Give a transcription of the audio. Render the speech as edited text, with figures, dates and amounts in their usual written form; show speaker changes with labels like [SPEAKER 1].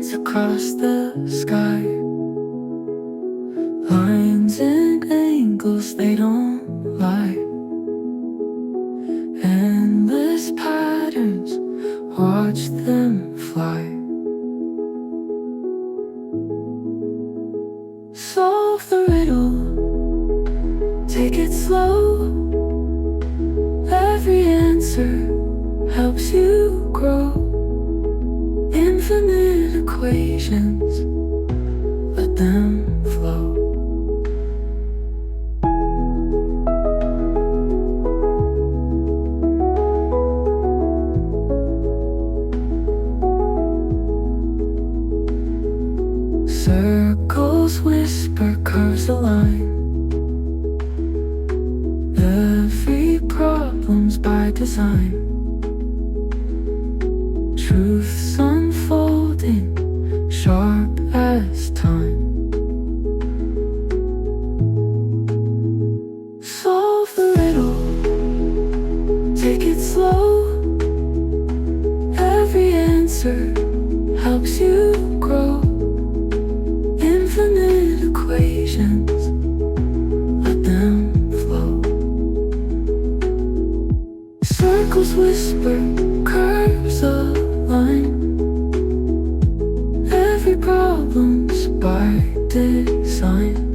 [SPEAKER 1] lines across the sky, lines and angles, they don't lie. Endless patterns, watch them fly. Solve the riddle, take it slow. Every answer helps you grow. Infinite equations, let them flow. Circles whisper, curves align. Every problem's by design. Truth's unfolding, sharp as time. Solve the riddle, take it slow. Every answer helps you grow. Infinite equations, let them flow. Circles whisper, curves align. Every problem's by design.